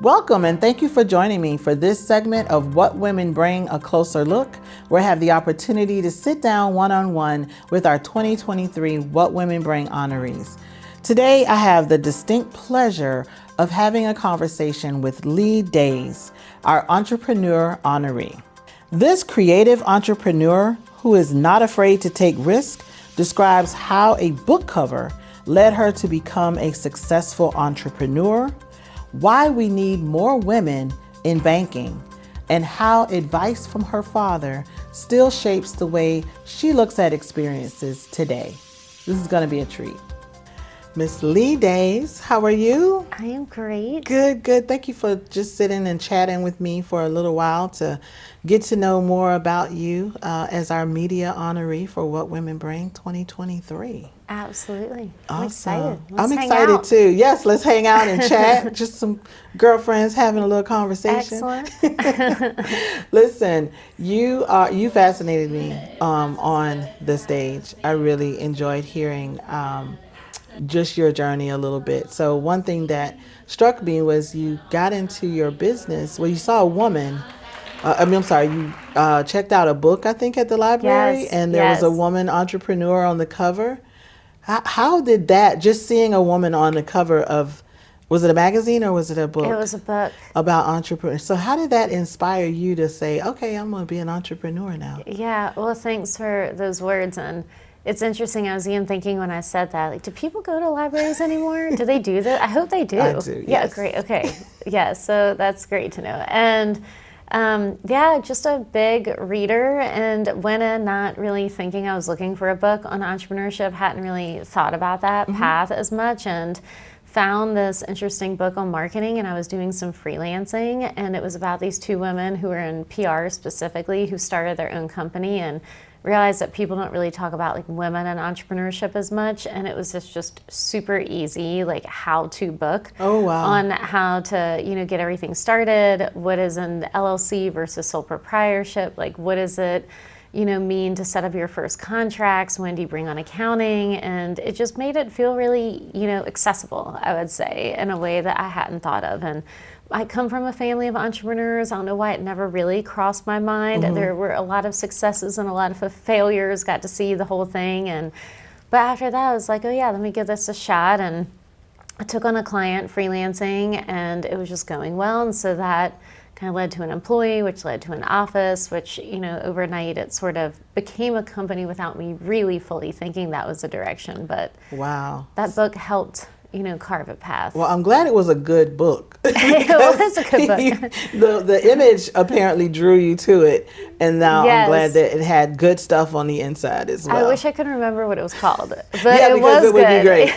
Welcome and thank you for joining me for this segment of What Women Bring, a closer look, where I have the opportunity to sit down one-on-one with our 2023 What Women Bring honorees. Today, I have the distinct pleasure of having a conversation with Lee Deas, our entrepreneur honoree. This creative entrepreneur who is not afraid to take risks describes how a book cover led her to become a successful entrepreneur, why we need more women in banking, and how advice from her father still shapes the way she looks at experiences today. This is going to be a treat. Miss Lee Deas, how are you? I am great. Good. Thank you for just sitting and chatting with me for a little while to get to know more about you as our media honoree for What Women Bring 2023. Absolutely. Awesome. I'm excited. I'm excited too. Yes, let's hang out and chat. Just some girlfriends having a little conversation. Excellent. Listen, you fascinated me on the stage. I really enjoyed hearing just your journey a little bit. So one thing that struck me was you got into your business. Well, you saw a woman. You checked out a book, I think, at the library, Yes, and there was a woman entrepreneur on the cover. How did that, just seeing a woman on the cover of, was it a magazine or was it a book? It was a book. About entrepreneurs. So how did that inspire you to say, okay, I'm going to be an entrepreneur now? Yeah, well, thanks for those words. And it's interesting, I was even thinking when I said that, like, do people go to libraries anymore? Do they do that? I hope they do. I do, Yeah, yes. great, okay. Yeah, so that's great to know. And just a big reader, and went in not really thinking I was looking for a book on entrepreneurship, hadn't really thought about that path as much, and found this interesting book on marketing, and I was doing some freelancing, and it was about these two women who were in PR specifically, who started their own company, and realized that people don't really talk about like women and entrepreneurship as much, and it was just super easy, like how-to book on how to get everything started. What is an LLC versus sole proprietorship? Like, what does it mean to set up your first contracts? When do you bring on accounting? And it just made it feel really accessible, I would say, in a way that I hadn't thought of. And I come from a family of entrepreneurs. I don't know why it never really crossed my mind. There were a lot of successes and a lot of failures, got to see the whole thing. But after that, I was like, oh yeah, let me give this a shot. And I took on a client freelancing, and it was just going well. And so that kind of led to an employee, which led to an office, which, overnight it sort of became a company without me really fully thinking that was the direction. But wow, that book helped carve a path. Well, I'm glad it was a good book. It was a good book. The image apparently drew you to it, and now Yes. I'm glad that it had good stuff on the inside as well. I wish I could remember what it was called, but yeah, it was it would good. be great.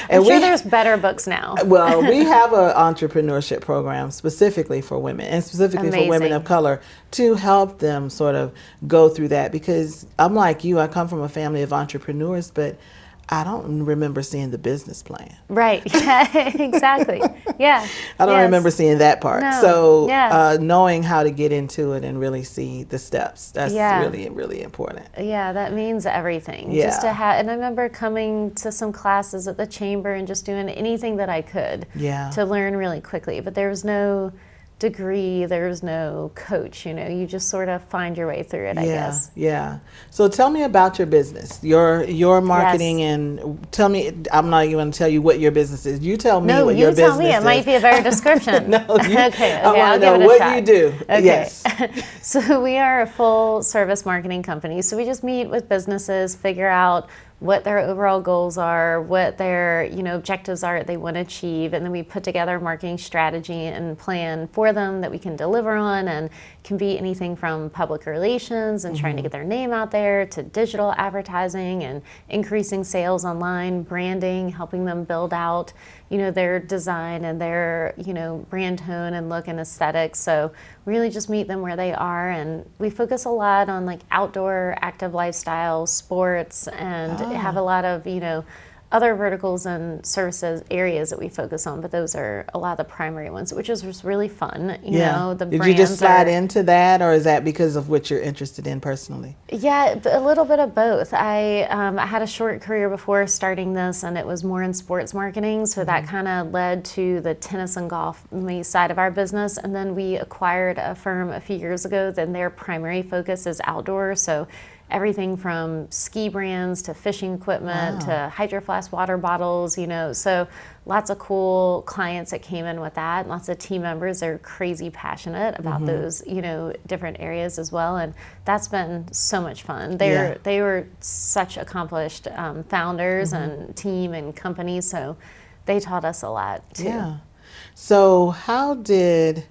I'm sure there's better books now. Well, we have an entrepreneurship program specifically for women, and specifically for women of color, to help them sort of go through that, because I'm like you, I come from a family of entrepreneurs, but I don't remember seeing the business plan. Right. Yeah, exactly. Yeah. I don't remember seeing that part. No. So knowing how to get into it and really see the steps, that's really, really important. Yeah, that means everything. Yeah. Just to have, and I remember coming to some classes at the chamber and just doing anything that I could to learn really quickly. But there was no degree, there's no coach, you just sort of find your way through it, I guess. Yeah. So tell me about your business, your marketing, and tell me, I'm not even going to tell you what your business is. You tell me what your business is. No, you tell me. It might be a better description. Okay, I I'll want to know give it a what shot. you do. Okay. Yes. So we are a full service marketing company. So we just meet with businesses, figure out what their overall goals are, what their objectives are that they want to achieve, and then we put together a marketing strategy and plan for them that we can deliver on, and can be anything from public relations and trying to get their name out there, to digital advertising and increasing sales online, branding, helping them build out their design and their brand tone and look and aesthetics. So really just meet them where they are, and we focus a lot on like outdoor active lifestyle, sports, and have a lot of other verticals and services areas that we focus on, but those are a lot of the primary ones, which is just really fun. You know, the Did you just slide into that, or is that because of what you're interested in personally? Yeah, a little bit of both. I had a short career before starting this, and it was more in sports marketing, so that kind of led to the tennis and golf side of our business. And then we acquired a firm a few years ago, then their primary focus is outdoor, so everything from ski brands to fishing equipment to Hydro Flask water bottles, you know, so lots of cool clients that came in with that. Lots of team members, they're crazy passionate about those, you know, different areas as well, and that's been so much fun. They were such accomplished founders and team and companies, so they taught us a lot too. Yeah. So how did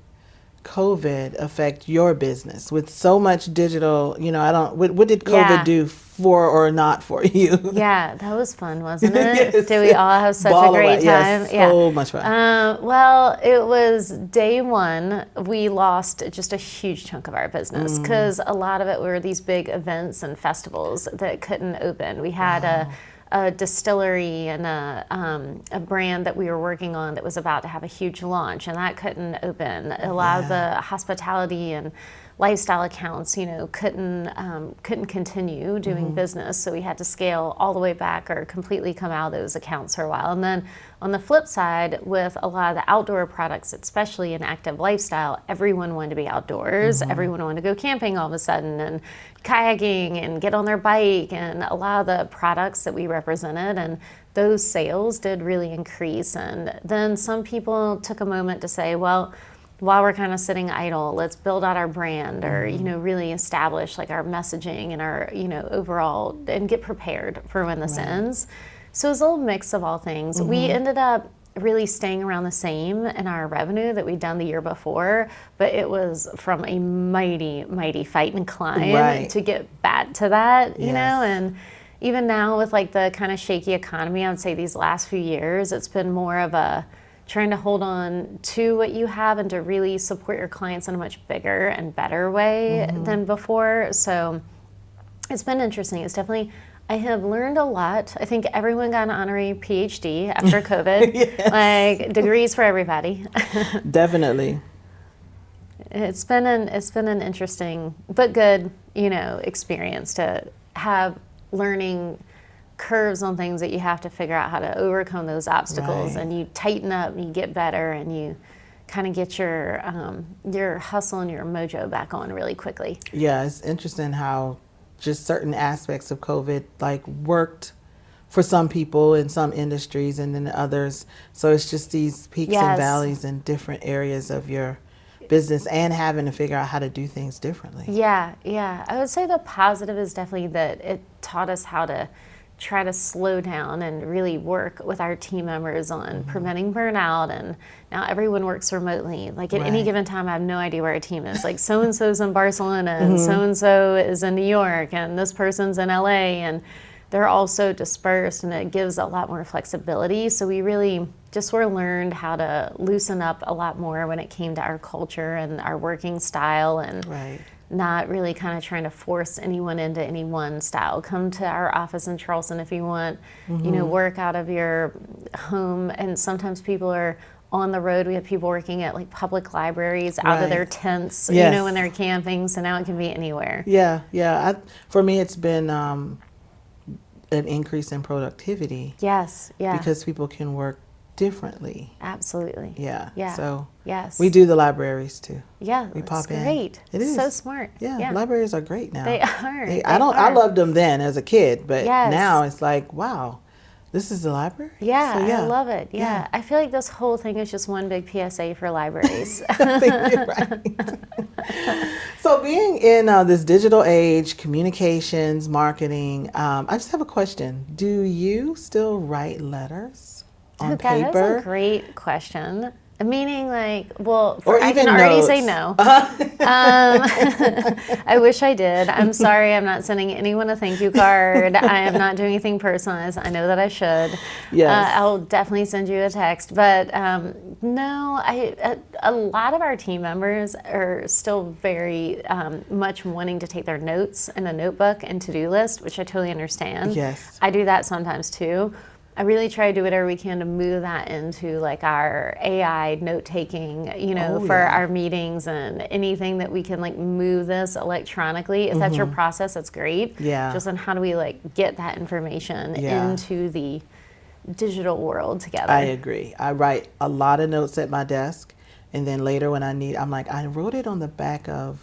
COVID affect your business with so much digital, you know, what did COVID do for or not for you? Yeah, that was fun, wasn't it? Yes. Did we all have such a great time? Yes, so much fun. Well, it was day one, we lost just a huge chunk of our business because a lot of it were these big events and festivals that couldn't open. We had a distillery and a brand that we were working on that was about to have a huge launch, and that couldn't open. A lot of the hospitality and lifestyle accounts, you know, couldn't continue doing business, so we had to scale all the way back or completely come out of those accounts for a while. And then on the flip side, with a lot of the outdoor products, especially in active lifestyle, everyone wanted to be outdoors. Everyone wanted to go camping all of a sudden and kayaking and get on their bike, and a lot of the products that we represented, and those sales did really increase. And then some people took a moment to say, well, while we're kind of sitting idle, let's build out our brand, or, you know, really establish like our messaging and our, you know, overall, and get prepared for when this ends. So it was a little mix of all things. We ended up really staying around the same in our revenue that we'd done the year before, but it was from a mighty, mighty fight and climb to get back to that, you know, and even now with like the kind of shaky economy, I would say these last few years, it's been more of a trying to hold on to what you have and to really support your clients in a much bigger and better way than before. So it's been interesting. It's definitely, I have learned a lot. I think everyone got an honorary PhD after COVID, like degrees for everybody. Definitely. It's been an interesting but good, you know, experience to have learning curves on things that you have to figure out how to overcome those obstacles, and you tighten up and you get better and you kind of get your hustle and your mojo back on really quickly. Yeah, it's interesting how just certain aspects of COVID like worked for some people in some industries and then others. So it's just these peaks and valleys in different areas of your business and having to figure out how to do things differently. Yeah. I would say the positive is definitely that it taught us how to try to slow down and really work with our team members on preventing burnout. And now everyone works remotely. Like at any given time, I have no idea where our team is. Like so-and-so's in Barcelona and so-and-so is in New York and this person's in LA, and they're all so dispersed, and it gives a lot more flexibility. So we really just sort of learned how to loosen up a lot more when it came to our culture and our working style, and not really kind of trying to force anyone into any one style. Come to our office in Charleston if you want, you know, work out of your home. And sometimes people are on the road. We have people working at like public libraries out of their tents, you know, when they're camping. So now it can be anywhere. For me, it's been an increase in productivity. Because people can work differently. Absolutely. So we do the libraries too. We pop in. Great. It is so smart. Libraries are great now. They are. I loved them then as a kid, but now it's like, wow, this is the library. I love it. I feel like this whole thing is just one big PSA for libraries. I think you're right. So being in this digital age, communications, marketing, I just have a question. Do you still write letters on paper? That's a great question. Meaning like, well, or I even can already notes. say no. I wish I did. I'm sorry, I'm not sending anyone a thank you card. I am not doing anything personalized. I know that I should. I'll definitely send you a text. But no, a lot of our team members are still very much wanting to take their notes in a notebook and to-do list, which I totally understand. I do that sometimes too. I really try to do whatever we can to move that into like our AI note taking, you know, for our meetings, and anything that we can like move this electronically. If that's your process, that's great. Yeah. Just on how do we like get that information into the digital world together. I agree. I write a lot of notes at my desk, and then later when I'm like, I wrote it on the back of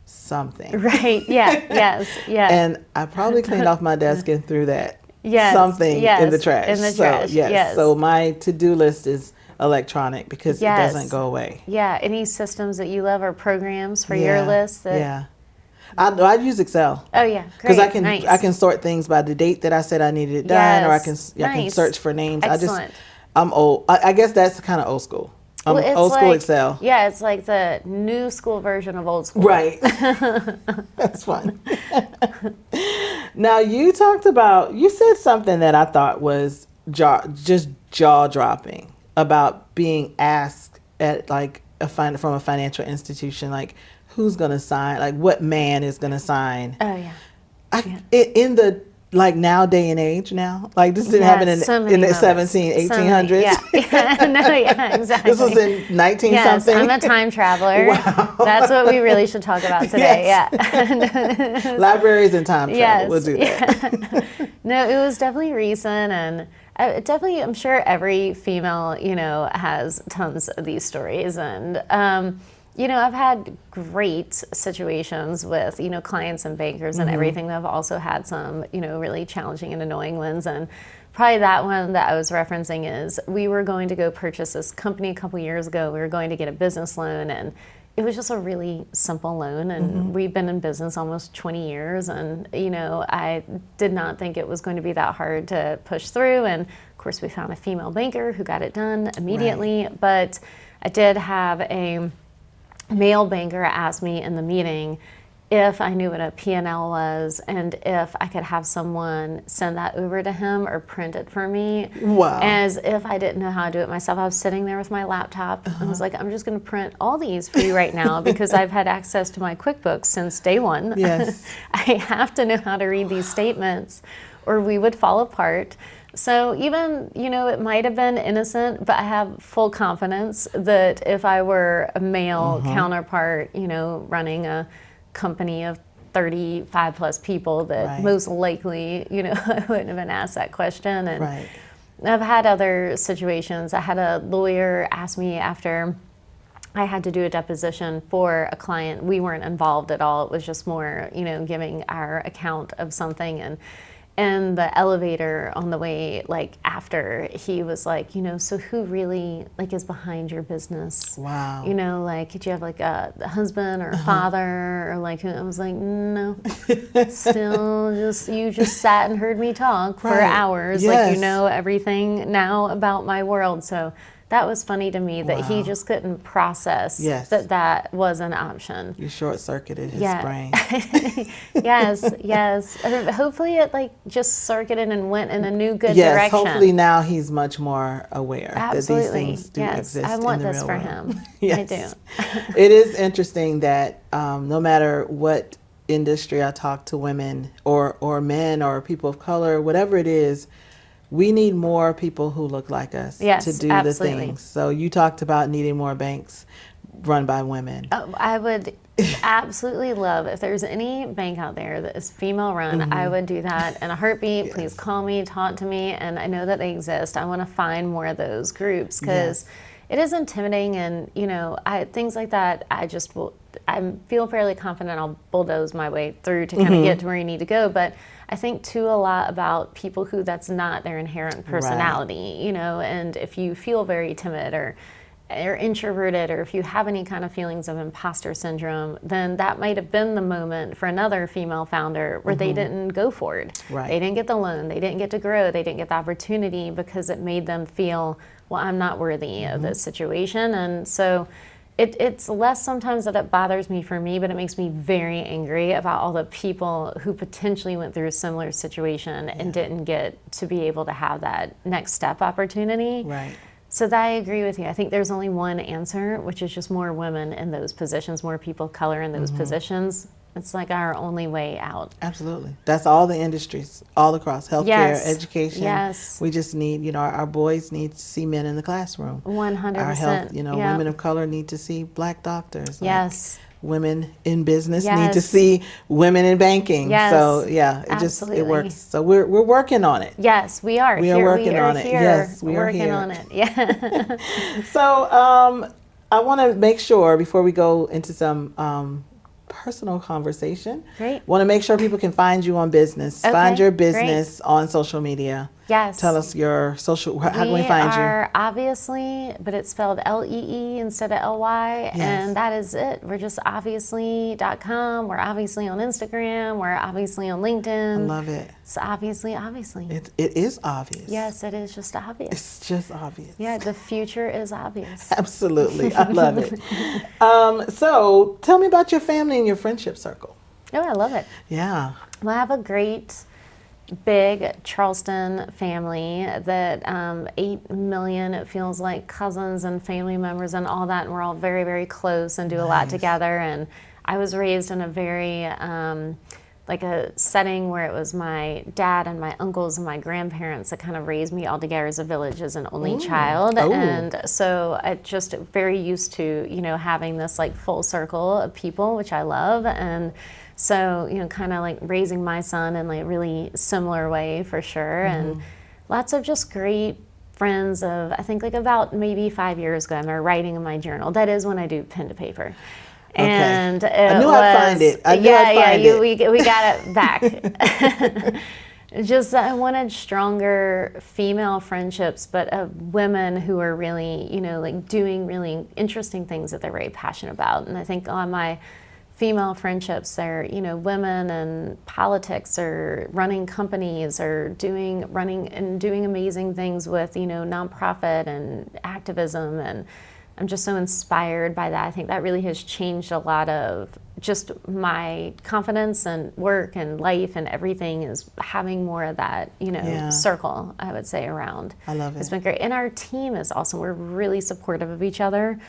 something. Right. Yeah. Yes. Yeah. And I probably cleaned off my desk and threw that something in the trash. In the trash. Yes. So my to-do list is electronic because it doesn't go away. Yeah. Any systems that you love or programs for your list? I use Excel. Oh yeah, because I can sort things by the date that I said I needed it done, or I can search for names. Excellent. I'm old. I guess that's kind of old school. Old school Excel. Yeah, it's like the new school version of old school. Right. That's fun. Now you said something that I thought was just jaw-dropping about being asked at like from a financial institution, like who's going to sign, like what man is going to sign. Oh yeah. In the like now day and age now, like this didn't happen in the 1800s. Yeah, exactly. This was in 19 yes, something. I'm a time traveler. Wow. That's what we really should talk about today. Yeah. Libraries and time travel. Yes, We'll do that. No, it was definitely recent, and I'm sure every female, you know, has tons of these stories, and you know, I've had great situations with, you know, clients and bankers and everything that have also had some, you know, really challenging and annoying ones. And probably that one that I was referencing is we were going to go purchase this company a couple years ago. We were going to get a business loan, and it was just a really simple loan. And we've been in business almost 20 years. And, you know, I did not think it was going to be that hard to push through. And of course, we found a female banker who got it done immediately. Right. But I did have a male banker asked me in the meeting if I knew what a P&L was and if I could have someone send that over to him or print it for me. Wow. As if I didn't know how to do it myself. I was sitting there with my laptop and I was like, I'm just going to print all these for you right now because I've had access to my QuickBooks since day one. Yes. I have to know how to read these statements or we would fall apart. So even, you know, it might have been innocent, but I have full confidence that if I were a male counterpart, you know, running a company of 35 plus people, that most likely, you know, I wouldn't have been asked that question. And I've had other situations. I had a lawyer ask me after I had to do a deposition for a client. We weren't involved at all. It was just more, you know, giving our account of something. And the elevator on the way, like after, he was like, you know, so who really like is behind your business? Wow. You know, like, did you have like a husband or a father or like, I was like, no, still you just sat and heard me talk for hours. Yes. Like, you know everything now about my world. So that was funny to me that he just couldn't process that was an option. You short-circuited his brain. Yes. Hopefully it like just circuited and went in a new good direction. Hopefully now he's much more aware that these things do exist I want in the this real for world. him. Yes. I do. It is interesting that no matter what industry I talk to, women or men or people of color, whatever it is, we need more people who look like us to do the things. So you talked about needing more banks run by women. Oh, I would absolutely love, if there's any bank out there that is female run, I would do that in a heartbeat. Please call me, talk to me, and I know that they exist. I want to find more of those groups because it is intimidating, and you know, things like that, I feel fairly confident I'll bulldoze my way through to kind of get to where you need to go. But I think too a lot about people who that's not their inherent personality, you know, and if you feel very timid or introverted, or if you have any kind of feelings of imposter syndrome, then that might have been the moment for another female founder where they didn't go for it. They didn't get the loan, they didn't get to grow, they didn't get the opportunity because it made them feel, well, I'm not worthy of this situation. And so it's less sometimes that it bothers me for me, but it makes me very angry about all the people who potentially went through a similar situation and didn't get to be able to have that next step opportunity. Right. So that I agree with you. I think there's only one answer, which is just more women in those positions, more people of color in those positions. It's like our only way out. Absolutely. That's all the industries, all across healthcare, Yes. education. Yes. We just need, our boys need to see men in the classroom. 100%. Our health, Yep. women of color need to see Black doctors. Yes. Women in business need to Yes. see women in banking. Yes. So yeah, Absolutely. it works. So we're working on it. Yes, we are. We are working on it. Yes, we are working here. on it. Yeah. So I want to make sure before we go into some personal conversation. Great. Want to make sure people can find you on business. Okay, Find your great. business on social media. Yes. Tell us your social. How can we find We you? are ObviousLee, but it's spelled Lee instead of Ly, Yes. and that is it. We're just ObviousLee.com. We're ObviousLee on Instagram. We're ObviousLee on LinkedIn. I love it. It's obviously. It is obvious. Yes, it is just obvious. It's just obvious. Yeah, the future is obvious. Absolutely. I love it. So tell me about your family and your friendship circle. Oh, I love it. Yeah. Well, I have a great, big Charleston family that 8 million, it feels like, cousins and family members and all that. And we're all very, very close and do a lot together. And I was raised in a very, like a setting where it was my dad and my uncles and my grandparents that kind of raised me all together as a village as an only child. Oh. And so I just very used to, having this like full circle of people, which I love. And so, kind of like raising my son in like a really similar way for sure. And lots of just great friends of, I think like about maybe 5 years ago, I remember writing in my journal. That is when I do pen to paper. Okay. And I knew I'd find it. I knew I'd find it. We got it back. Just I wanted stronger female friendships, but of women who are really, like doing really interesting things that they're very passionate about. And I think on my female friendships, they're, women in politics or running companies or doing amazing things with, nonprofit and activism. And I'm just so inspired by that. I think that really has changed a lot of just my confidence and work and life and everything is having more of that, circle, I would say, around. I love it. It's been great. And our team is awesome. We're really supportive of each other.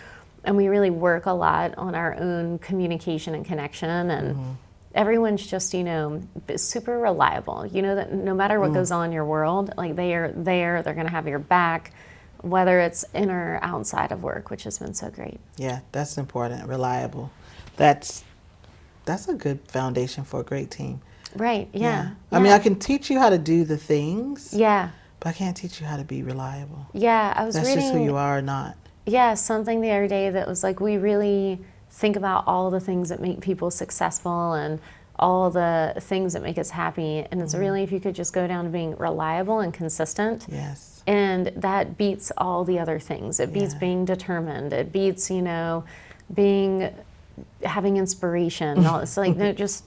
And we really work a lot on our own communication and connection. And everyone's just, super reliable. That no matter what goes on in your world, like they are there, they're going to have your back, whether it's in or outside of work, which has been so great. Yeah, that's important. Reliable. That's a good foundation for a great team. Right, yeah. I mean, I can teach you how to do the things. Yeah. But I can't teach you how to be reliable. Yeah, I was That's reading. just who you are or not. Yeah, something the other day that was like, we really think about all the things that make people successful and all the things that make us happy. And it's really, if you could just go down to being reliable and consistent. Yes. And that beats all the other things. It beats being determined. It beats, having inspiration. It's like, no, just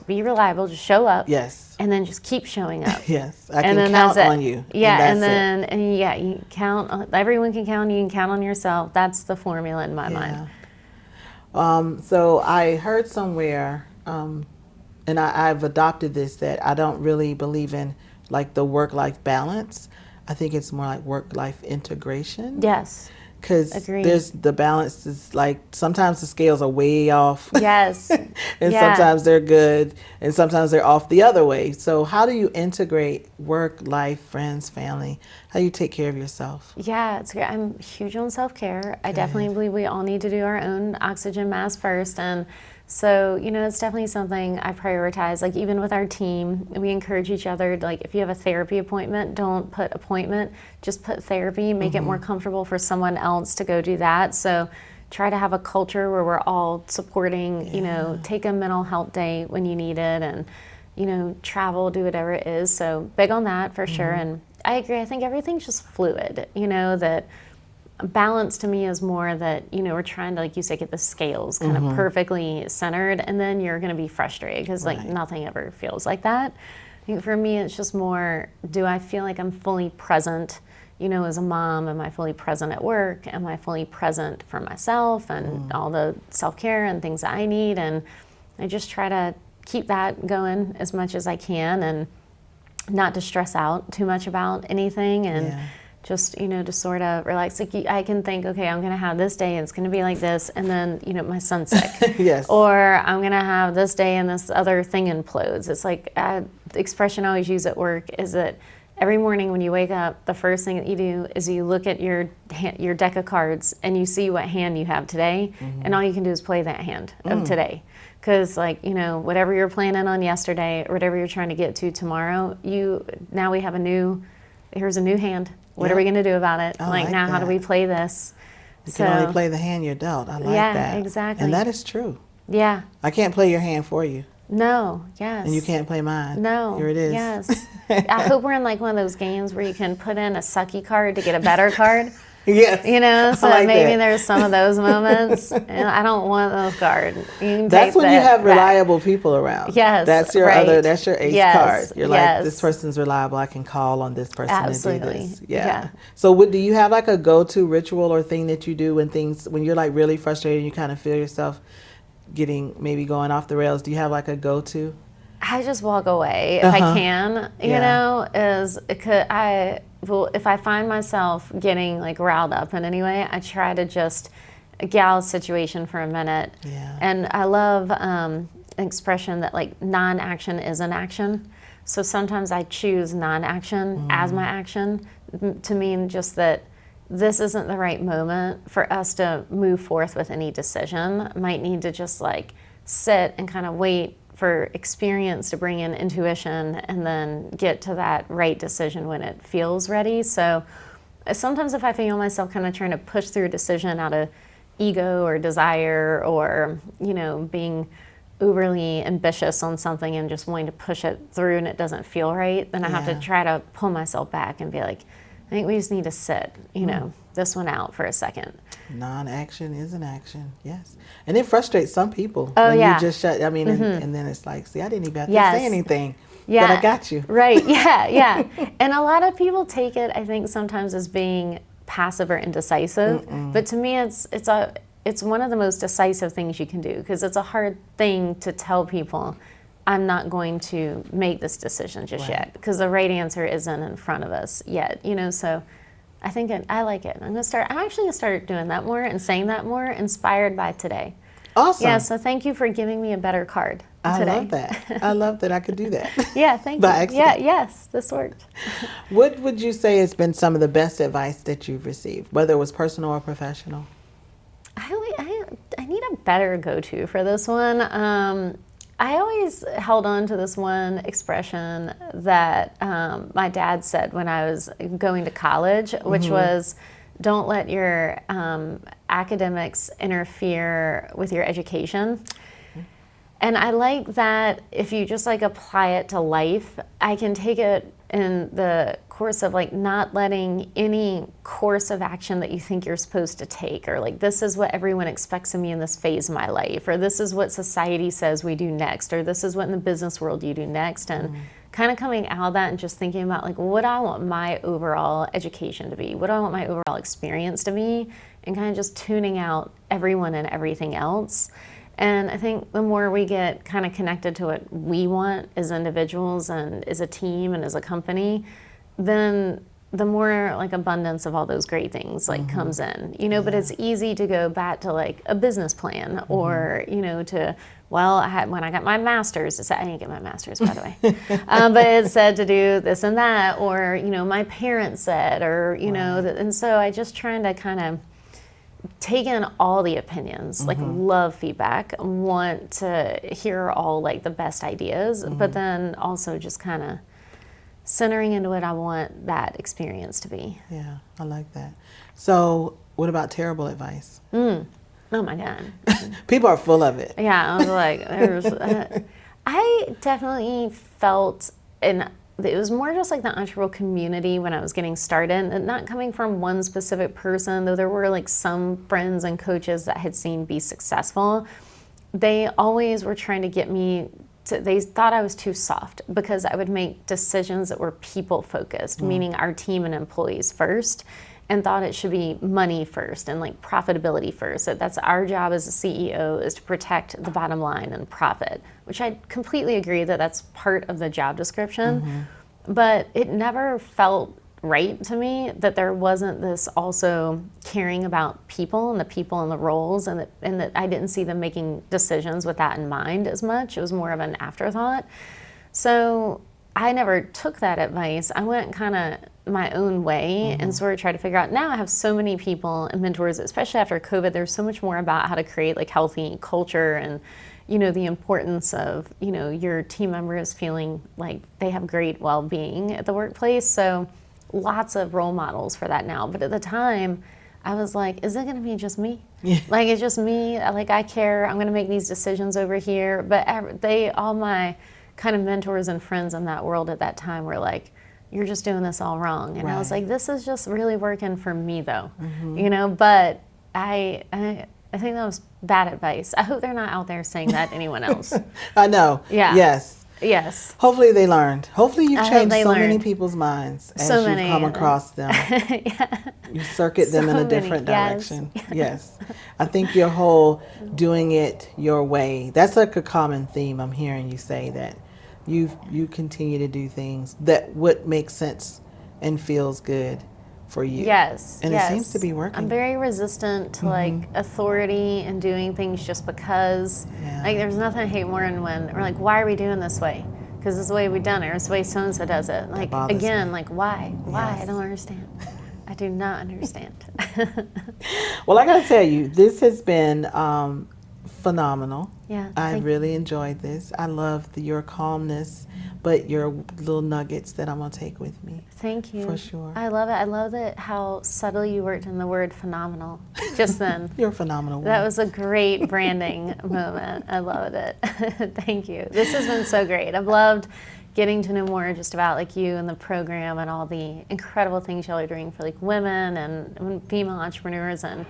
be reliable, just show up. Yes. And then just keep showing up. Yes. I can count on you. Yeah, and you count, everyone can count on you, you can count on yourself. That's the formula in my mind. So I heard somewhere, and I've adopted this, that I don't really believe in like the work-life balance. I think it's more like work-life integration. Yes. Because there's the balance is like sometimes the scales are way off. Yes. And sometimes they're good and sometimes they're off the other way. So how do you integrate work, life, friends, family? How do you take care of yourself? Yeah, it's great. I'm huge on self-care. I definitely believe we all need to do our own oxygen mask first. And so, it's definitely something I prioritize. Like even with our team, we encourage each other, like if you have a therapy appointment, don't put appointment, just put therapy, make it more comfortable for someone else to go do that. So try to have a culture where we're all supporting, take a mental health day when you need it and, travel, do whatever it is. So big on that for sure. And I agree. I think everything's just fluid, that balance to me is more that, we're trying to, like you say, get the scales kind of perfectly centered, and then you're going to be frustrated because like nothing ever feels like that. I think for me, it's just more, do I feel like I'm fully present, as a mom? Am I fully present at work? Am I fully present for myself and all the self-care and things that I need? And I just try to keep that going as much as I can and not to stress out too much about anything and just, to sort of relax. Like I can think, okay, I'm going to have this day and it's going to be like this. And then, my son's sick. Yes. Or I'm going to have this day and this other thing implodes. It's like the expression I always use at work is that every morning when you wake up, the first thing that you do is you look at your deck of cards and you see what hand you have today. And all you can do is play that hand of today. Because whatever you're planning on yesterday or whatever you're trying to get to tomorrow, now we have here's a new hand. What are we going to do about it? Like now, how do we play this? You can only play the hand you're dealt. I like that. Yeah, exactly. And that is true. Yeah. I can't play your hand for you. No, yes. And you can't play mine. No. Here it is. Yes. I hope we're in like one of those games where you can put in a sucky card to get a better card. Yes. So like maybe there's some of those moments. And I don't want those cards. That's when you have reliable people around. Yes. That's your that's your ace card. You're like, this person's reliable. I can call on this person to do this. Yeah. So do you have like a go-to ritual or thing that you do when you're like really frustrated and you kind of feel yourself maybe going off the rails? Do you have like a go-to? I just walk away if I can, if I find myself getting like riled up in any way, I try to just gal situation for a minute. Yeah. And I love an expression that like non-action is an action. So sometimes I choose non-action as my action to mean just that this isn't the right moment for us to move forth with any decision. Might need to just like sit and kind of wait for experience to bring in intuition and then get to that right decision when it feels ready. So sometimes if I feel myself kind of trying to push through a decision out of ego or desire or, being overly ambitious on something and just wanting to push it through and it doesn't feel right, then I have to try to pull myself back and be like, I think we just need to sit, this one out for a second. Non-action is an action, yes. And it frustrates some people. Oh, when yeah. You just shut, and then it's like, see, I didn't even have to say anything. Yeah. But I got you. Right, yeah. And a lot of people take it, I think, sometimes as being passive or indecisive. But to me, it's one of the most decisive things you can do because it's a hard thing to tell people, I'm not going to make this decision just yet because the right answer isn't in front of us yet, so I think I like it. I'm actually going to start doing that more and saying that more, inspired by today. Awesome. Yeah, so thank you for giving me a better card today. I love that. I love that I could do that. Yeah, thank you. By accident. Yeah, yes, this worked. What would you say has been some of the best advice that you've received, whether it was personal or professional? I need a better go-to for this one. I always held on to this one expression that my dad said when I was going to college, which was, don't let your academics interfere with your education. And I like that if you just like apply it to life, I can take it in the course of like not letting any course of action that you think you're supposed to take, or like this is what everyone expects of me in this phase of my life, or this is what society says we do next, or this is what in the business world you do next, and kind of coming out of that and just thinking about like what I want my overall education to be, what I want my overall experience to be, and kind of just tuning out everyone and everything else. And I think the more we get kind of connected to what we want as individuals and as a team and as a company, then the more like abundance of all those great things like comes in, but it's easy to go back to like a business plan or, when I got my master's, I didn't get my master's, by the way, but it said to do this and that, or, my parents said, or, and so I just trying to kind of take in all the opinions, like love feedback, want to hear all like the best ideas, but then also just kind of centering into what I want that experience to be. Yeah, I like that. So what about terrible advice? Oh my God. People are full of it. Yeah, I was like, I definitely felt, and it was more just like the entrepreneurial community when I was getting started, and not coming from one specific person, though there were like some friends and coaches that I had seen be successful. They always were trying to get me they thought I was too soft because I would make decisions that were people focused, meaning our team and employees first, and thought it should be money first and like profitability first. That that's our job as a CEO, is to protect the bottom line and profit, which I completely agree that that's part of the job description, but it never felt right to me that there wasn't this also caring about people and the people and the roles, and that I didn't see them making decisions with that in mind as much. It was more of an afterthought. So I never took that advice. I went kind of my own way and sort of tried to figure out. Now I have so many people and mentors, especially after COVID. There's so much more about how to create like healthy culture and, you know, the importance of, you know, your team members feeling like they have great well-being at the workplace. So lots of role models for that now. But at the time, I was like, is it going to be just me? Yeah. Like, it's just me. Like, I care. I'm going to make these decisions over here. But all my kind of mentors and friends in that world at that time were like, you're just doing this all wrong. And I was like, this is just really working for me though, you know, but I think that was bad advice. I hope they're not out there saying that to anyone else. I know. Yeah. Yes. Yes. Hopefully they learned. Hopefully you've changed many people's minds as you've come across them. Yeah. You circuit them in a different direction. Yes. I think your whole doing it your way, that's like a common theme I'm hearing you say, that you continue to do things that would make sense and feels good for you. Yes. And it seems to be working. I'm very resistant to like authority and doing things just because. Like, there's nothing I hate more than when we're like, why are we doing this way? Because this is the way we've done it, or it's the way so-and-so does it. Like, again, like, why? Why? I don't understand. I do not understand. Well, I got to tell you, this has been phenomenal. Yeah. I really enjoyed this. I love your calmness, but your little nuggets that I'm going to take with me. Thank you. For sure. I love it. I love that how subtle you worked in the word phenomenal just then. You're a phenomenal woman. That was a great branding moment. I loved it. Thank you. This has been so great. I've loved getting to know more just about like you and the program and all the incredible things y'all are doing for like women and female entrepreneurs, and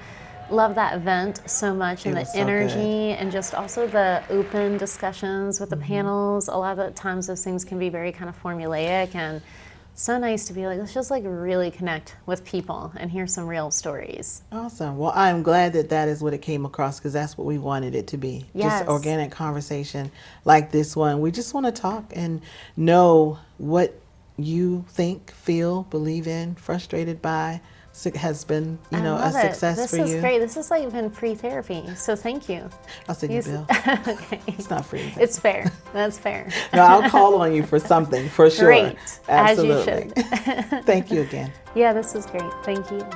love that event so much, and the energy and just also the open discussions with the panels. A lot of the times those things can be very kind of formulaic, and so nice to be like, let's just like really connect with people and hear some real stories. Awesome. Well, I'm glad that is what it came across, because that's what we wanted it to be. Yes. Just organic conversation like this one. We just want to talk and know what you think, feel, believe in, frustrated by, has been, you know, a success for you. This is great. This has like been free therapy, so thank you. I'll send you a bill. Okay. It's not free. It's fair. That's fair. No, I'll call on you for something, for sure. Great. Absolutely. As you should. Thank you again. Yeah, this was great. Thank you.